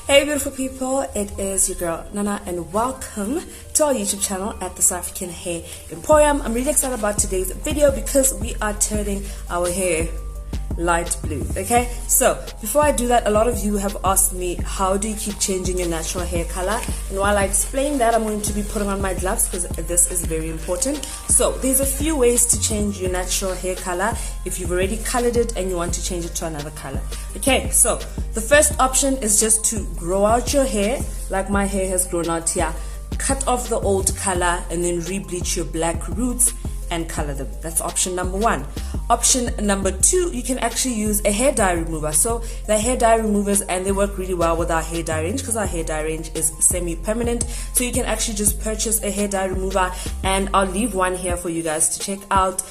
Hey beautiful people, it is your girl Nana and welcome to our YouTube channel at the South African Hair Emporium. I'm really excited about today's video because we are turning our hair light blue. Okay, so before I do that, a lot of you have asked me, how do you keep changing your natural hair color? And while I explain that, I'm going to be putting on my gloves because this is very important. So there's a few ways to change your natural hair color if you've already colored it and you want to change it to another color. Okay, so the first option is just to grow out your hair like my hair has grown out here. Cut off the old color and then re-bleach your black roots and color them. That's option number one. Option number two, you can actually use a hair dye remover. So the hair dye removers, and they work really well with our hair dye range because our hair dye range is semi-permanent. So you can actually just purchase a hair dye remover, and I'll leave one here for you guys to check out.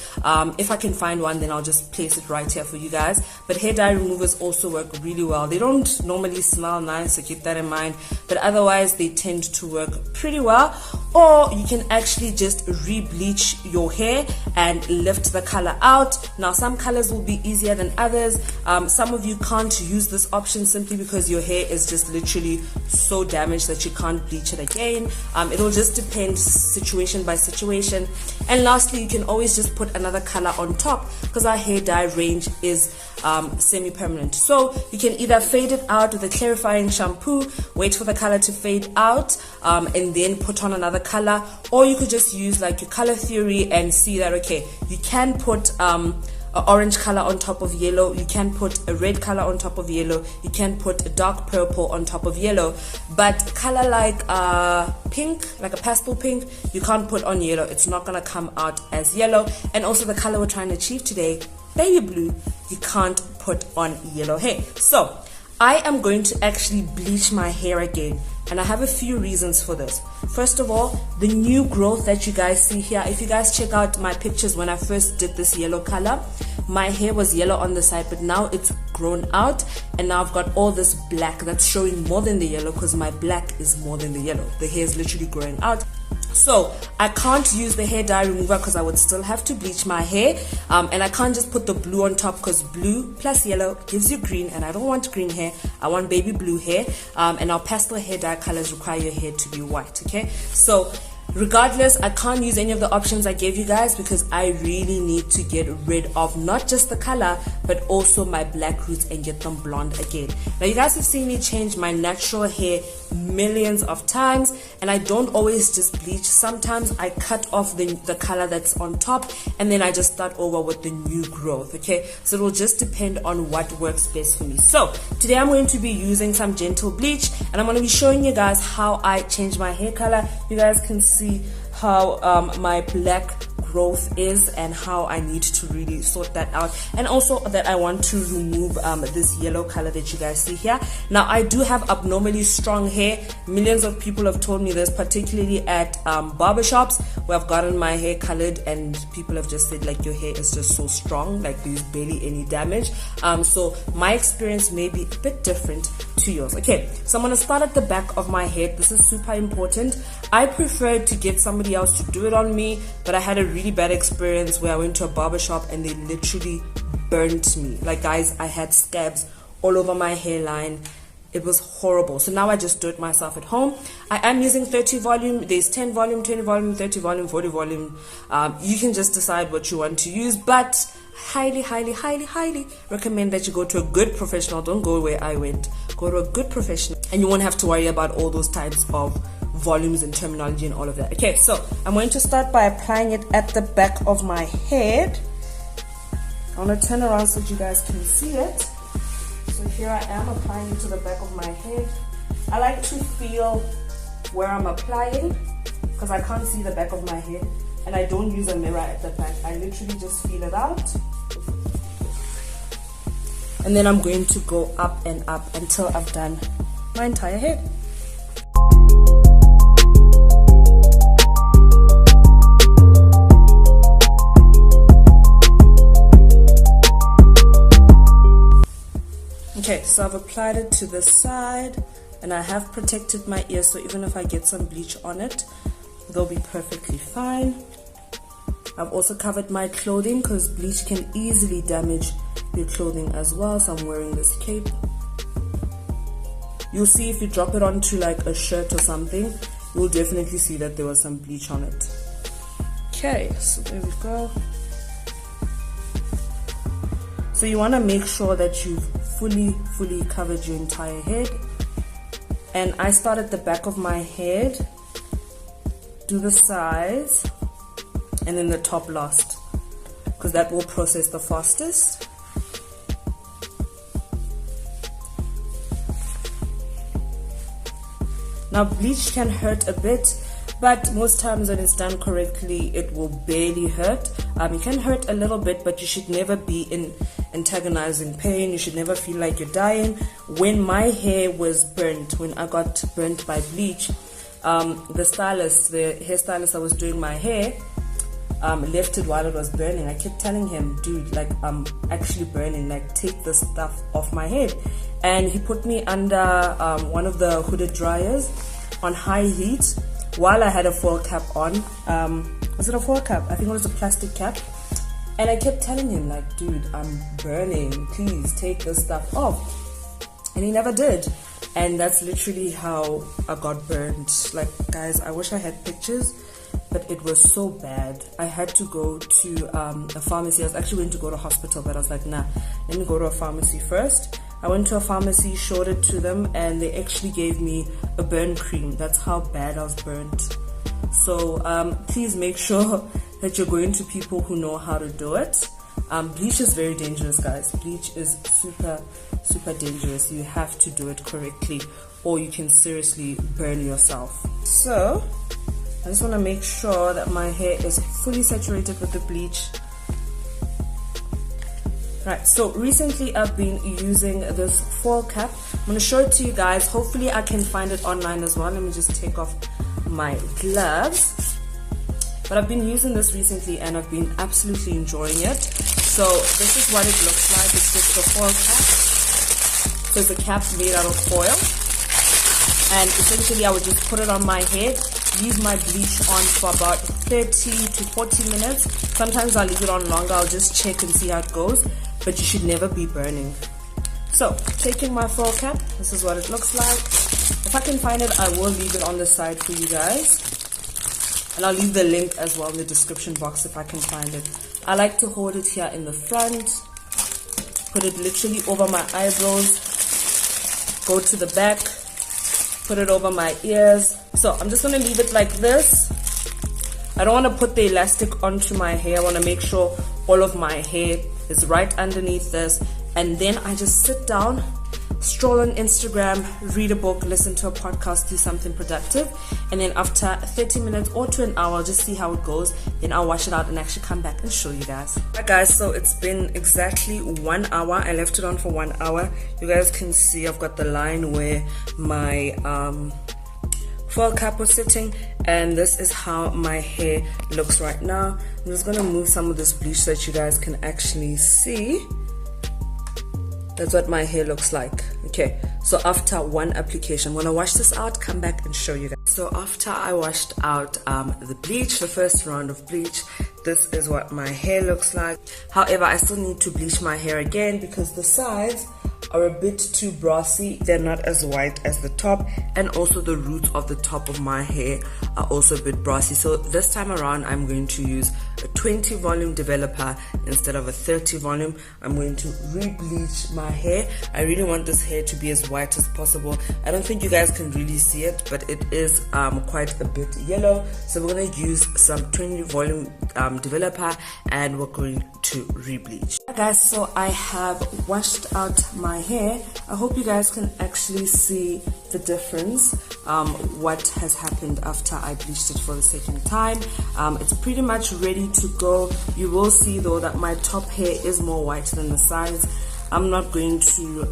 If I can find one, then I'll just place it right here for you guys. But hair dye removers also work really well. They don't normally smell nice, so keep that in mind, but otherwise they tend to work pretty well. Or you can actually just re-bleach your hair and lift the color out. Now some colors will be easier than others. Some of you can't use this option simply because your hair is just literally so damaged that you can't bleach it again. It'll just depend situation by situation. And lastly, you can always just put another color on top because our hair dye range is semi-permanent. So you can either fade it out with a clarifying shampoo, wait for the color to fade out, and then put on another color, or you could just use like your color theory and see that, okay, you can put an orange color on top of yellow, you can put a red color on top of yellow, you can put a dark purple on top of yellow, but color like pink, like a pastel pink, you can't put on yellow. It's not gonna come out as yellow. And also the color we're trying to achieve today, baby blue, you can't put on yellow hair. So I am going to actually bleach my hair again, and I have a few reasons for this. First of all, the new growth that you guys see here, if you guys check out my pictures when I first did this yellow color, my hair was yellow on the side, but now it's grown out, and now I've got all this black that's showing more than the yellow because my black is more than the yellow. The hair is literally growing out. So I can't use the hair dye remover because I would still have to bleach my hair, and I can't just put the blue on top because blue plus yellow gives you green, and I don't want green hair. I want baby blue hair, and our pastel hair dye colors require your hair to be white. Okay, so regardless, I can't use any of the options I gave you guys because I really need to get rid of not just the color but also my black roots and get them blonde again. Now you guys have seen me change my natural hair millions of times, and I don't always just bleach. Sometimes I cut off the color that's on top and then I just start over with the new growth. Okay, so it will just depend on what works best for me. So today I'm going to be using some gentle bleach, and I'm going to be showing you guys how I change my hair color. You guys can see how my black growth is and how I need to really sort that out, and also that I want to remove this yellow color that you guys see here. Now I do have abnormally strong hair. Millions of people have told me this, particularly at barbershops where I've gotten my hair colored, and people have just said like, your hair is just so strong, like there's barely any damage. So my experience may be a bit different to yours. Okay, so I'm going to start at the back of my head. This is super important. I prefer to get somebody else to do it on me, but I had a really bad experience where I went to a barbershop and they literally burnt me. Like guys, I had scabs all over my hairline. It was horrible. So now I just do it myself at home. I am using 30 volume. There's 10 volume, 20 volume, 30 volume, 40 volume. You can just decide what you want to use, but highly recommend that you go to a good professional. Don't go where I went. Go to a good professional and you won't have to worry about all those types of volumes and terminology and all of that. Okay, so I'm going to start by applying it at the back of my head. I want to turn around so that you guys can see it. So here I am applying it to the back of my head. I like to feel where I'm applying because I can't see the back of my head, and I don't use a mirror at the back. I literally just feel it out, and then I'm going to go up and up until I've done my entire head. Okay, so I've applied it to the side, and I have protected my ears, so even if I get some bleach on it, they'll be perfectly fine. I've also covered my clothing because bleach can easily damage your clothing as well, so I'm wearing this cape. you'll see if you drop it onto like a shirt or something, you'll definitely see that there was some bleach on it. Okay, so there we go. So you want to make sure that you've fully covered your entire head. And I start at the back of my head, do the sides, and then the top last, because that will process the fastest. Now bleach can hurt a bit, but most times when it's done correctly, it will barely hurt. It can hurt a little bit, but you should never be in antagonizing pain. You should never feel like you're dying. When my hair was burnt, when I got burnt by bleach, the hairstylist that was doing my hair, left it while it was burning. I kept telling him, dude, like, I'm actually burning, like, take this stuff off my head. And he put me under one of the hooded dryers on high heat while I had a foil cap on. Was it a foil cap? I think it was a plastic cap. And I kept telling him, like, dude, I'm burning, please take this stuff off. And he never did. And that's literally how I got burnt. Like, guys, I wish I had pictures, but it was so bad. I had to go to a pharmacy. I was actually going to go to hospital, but I was like, nah, let me go to a pharmacy first. I went to a pharmacy, showed it to them, and they actually gave me a burn cream. That's how bad I was burnt. So please make sure that you're going to people who know how to do it. Bleach is very dangerous, guys. Bleach is super dangerous. You have to do it correctly, or you can seriously burn yourself. So I just want to make sure that my hair is fully saturated with the bleach. Right, so recently I've been using this foil cap. I'm going to show it to you guys. Hopefully I can find it online as well. Let me just take off my gloves. But I've been using this recently and I've been absolutely enjoying it. So this is what it looks like. It's just a foil cap. So it's a cap made out of foil. And essentially I would just put it on my head, leave my bleach on for about 30 to 40 minutes. Sometimes I'll leave it on longer. I'll just check and see how it goes. But you should never be burning. So taking my foil cap, this is what it looks like. If I can find it, I will leave it on the side for you guys. And I'll leave the link as well in the description box if I can find it. I like to hold it here in the front, put it literally over my eyebrows, go to the back, put it over my ears. So I'm just going to leave it like this. I don't want to put the elastic onto my hair. I want to make sure all of my hair is right underneath this. And then I just sit down, stroll on Instagram, read a book, listen to a podcast, do something productive. And then after 30 minutes or to an hour, I'll just see how it goes. Then I'll wash it out and actually come back and show you guys. Alright guys, so it's been exactly 1 hour. I left it on for 1 hour. You guys can see I've got the line where my foil cap was sitting, and this is how my hair looks right now. I'm just going to move some of this bleach so that you guys can actually see. That's what my hair looks like. Okay, so after one application, I'm gonna wash this out, come back and show you guys. So after I washed out the bleach, the first round of bleach, this is what my hair looks like. However, I still need to bleach my hair again because the sides are a bit too brassy. They're not as white as the top, and also the roots of the top of my hair are also a bit brassy. So this time around, I'm going to use a 20 volume developer instead of a 30 volume. I'm going to re-bleach my hair. I really want this hair to be as white as possible. I don't think you guys can really see it, but it is quite a bit yellow. So we're going to use some 20 volume developer, and we're going to re-bleach. Hi guys, so I have washed out my hair. I hope you guys can actually see the difference, what has happened after I bleached it for the second time. It's pretty much ready to go. You will see though that my top hair is more white than the sides. I'm not going to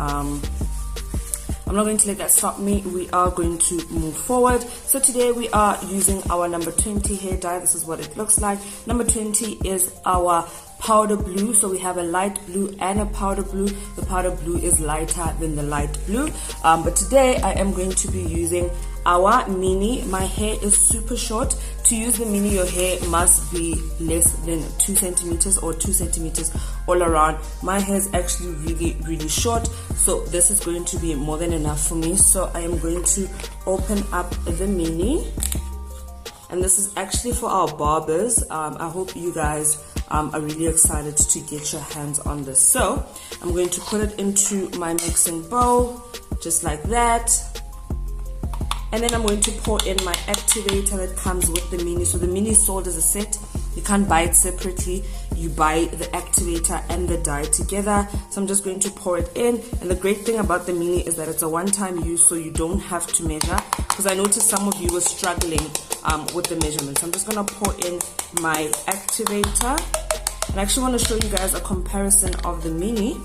let that stop me. We are going to move forward. So today we are using our number 20 hair dye. This is what it looks like. Number 20 is our powder blue. So we have a light blue and a powder blue. The powder blue is lighter than the light blue, but today I am going to be using our mini. My hair is super short. To use the mini, your hair must be less than 2 centimeters or 2 centimeters all around. My hair is actually really short, so this is going to be more than enough for me. So I am going to open up the mini, and this is actually for our barbers. I hope you guys are really excited to get your hands on this. So I'm going to put it into my mixing bowl just like that. And then I'm going to pour in my activator that comes with the mini. So the mini is sold as a set. You can't buy it separately. You buy the activator and the dye together. So I'm just going to pour it in. And the great thing about the mini is that it's a one-time use, so you don't have to measure. Because I noticed some of you were struggling with the measurements. I'm just going to pour in my activator. And I actually want to show you guys a comparison of the mini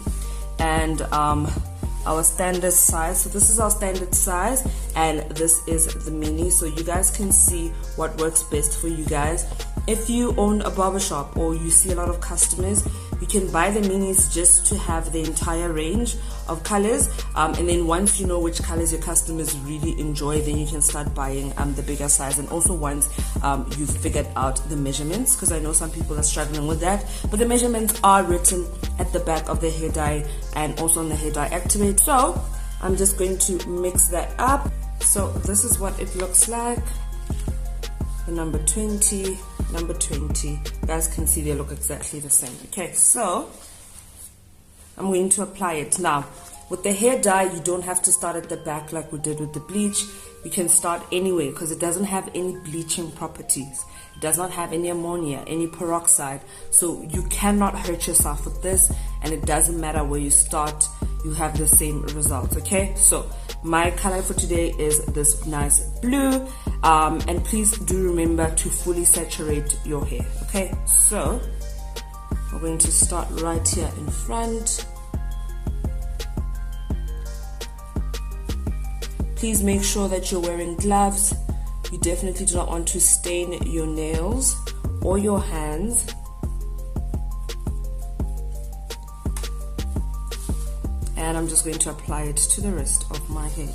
and our standard size. So this is our standard size and this is the mini, so you guys can see what works best for you guys. If you own a barbershop or you see a lot of customers, you can buy the minis just to have the entire range of colors, and then once you know which colors your customers really enjoy, then you can start buying the bigger size. And also once you've figured out the measurements, because I know some people are struggling with that, but the measurements are written at the back of the hair dye and also on the hair dye activator. So I'm just going to mix that up. So this is what it looks like. The number 20, number 20. You guys can see they look exactly the same. Okay, so I'm going to apply it. Now, with the hair dye, you don't have to start at the back like we did with the bleach. You can start anywhere because it doesn't have any bleaching properties. It does not have any ammonia, any peroxide. So you cannot hurt yourself with this, and it doesn't matter where you start, you have the same results. Okay, so my color for today is this nice blue, and please do remember to fully saturate your hair. Okay, so we're going to start right here in front. Please make sure that you're wearing gloves. You definitely do not want to stain your nails or your hands. And I'm just going to apply it to the rest of my hair.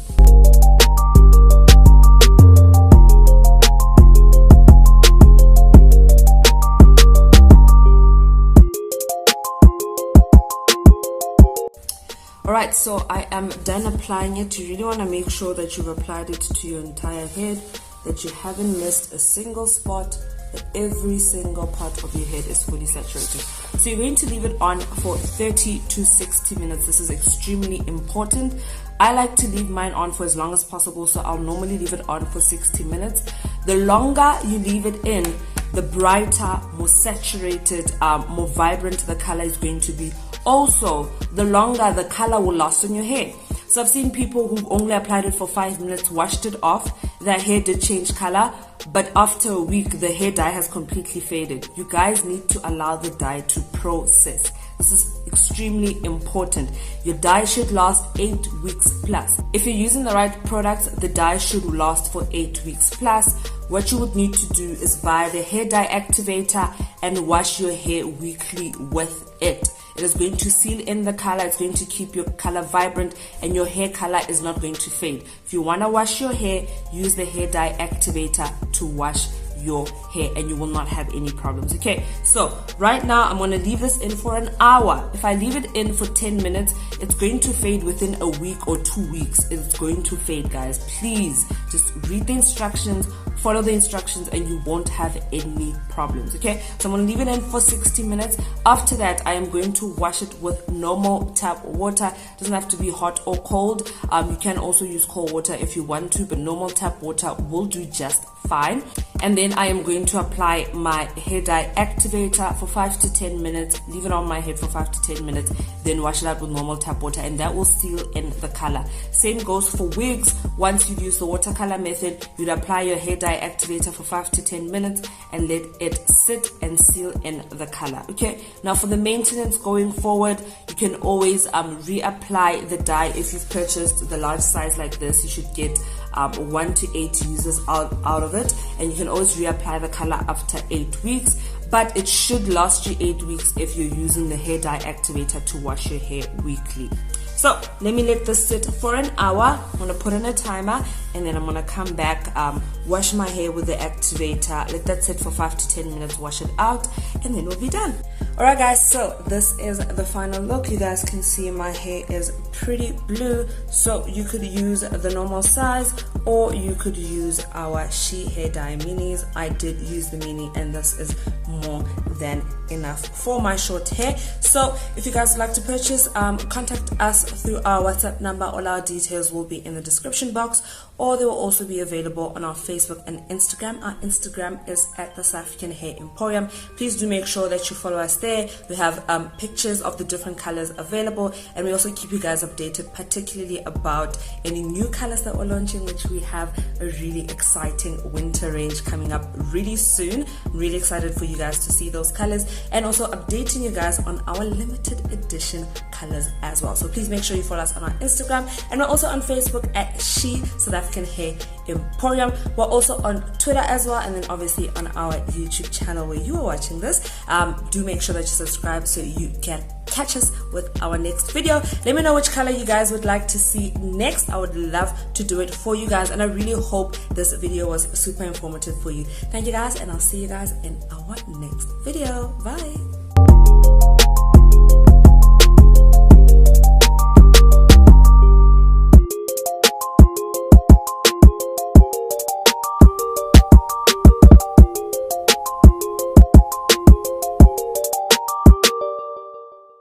Alright, so I am done applying it. You really want to make sure that you've applied it to your entire head, that you haven't missed a single spot, that every single part of your head is fully saturated. So you're going to leave it on for 30 to 60 minutes. This is extremely important. I like to leave mine on for as long as possible, so I'll normally leave it on for 60 minutes. The longer you leave it in, the brighter, more saturated, more vibrant the color is going to be. Also, the longer the color will last on your hair. So I've seen people who only applied it for 5 minutes, washed it off, their hair did change color, but after a week the hair dye has completely faded. You guys need to allow the dye to process. This is extremely important. Your dye should last 8 weeks plus. If you're using the right products, the dye should last for 8 weeks plus. What you would need to do is buy the hair dye activator and wash your hair weekly with it. It is going to seal in the color, it's going to keep your color vibrant, and your hair color is not going to fade. If you want to wash your hair, use the hair dye activator to wash your hair and you will not have any problems. Okay, so right now I'm going to leave this in for an hour. If I leave it in for 10 minutes, it's going to fade within a week or 2 weeks. It's going to fade, guys. Please just read the instructions, follow the instructions, and you won't have any problems. Okay, so I'm going to leave it in for 60 minutes. After that, I am going to wash it with normal tap water. It doesn't have to be hot or cold. You can also use cold water if you want to, but normal tap water will do just fine. And then I am going to apply my hair dye activator for 5 to 10 minutes, leave it on my head for 5 to 10 minutes, then wash it out with normal tap water, and that will seal in the color. Same goes for wigs. Once you use the watercolor method, you'd apply your hair dye activator for 5 to 10 minutes and let it sit and seal in the color. Okay, now for the maintenance going forward, you can always reapply the dye. If you've purchased the large size like this, you should get 1 to 8 uses out of it, and you can always reapply the color after 8 weeks. but it should last you 8 weeks if you're using the hair dye activator to wash your hair weekly. So let me let this sit for an hour. I'm gonna put in a timer, and then I'm gonna come back, wash my hair with the activator, let that sit for 5 to 10 minutes, wash it out, and then we'll be done. Alright guys, so this is the final look. You guys can see my hair is pretty blue, so you could use the normal size or you could use our S.H.E hair dye minis. I did use the mini, and this is more than enough for my short hair. So if you guys would like to purchase, contact us through our WhatsApp number. All our details will be in the description box, or they will also be available on our Facebook and Instagram. Our Instagram is at the South African Hair Emporium. Please do make sure that you follow us there. We have pictures of the different colors available, and we also keep you guys updated, particularly about any new colors that we're launching, which we have a really exciting winter range coming up really soon. I'm really excited for you guys to see those colors, and also updating you guys on our limited edition colors as well. So please make sure you follow us on our Instagram, and we're also on Facebook at S.H.E South African Hair Emporium. We're also on Twitter as well, and then obviously on our YouTube channel where you are watching this. Do make sure that you subscribe so you can catch us with our next video. Let me know which color you guys would like to see next. I would love to do it for you guys, and I really hope this video was super informative for you. Thank you guys, and I'll see you guys in our next video. Bye.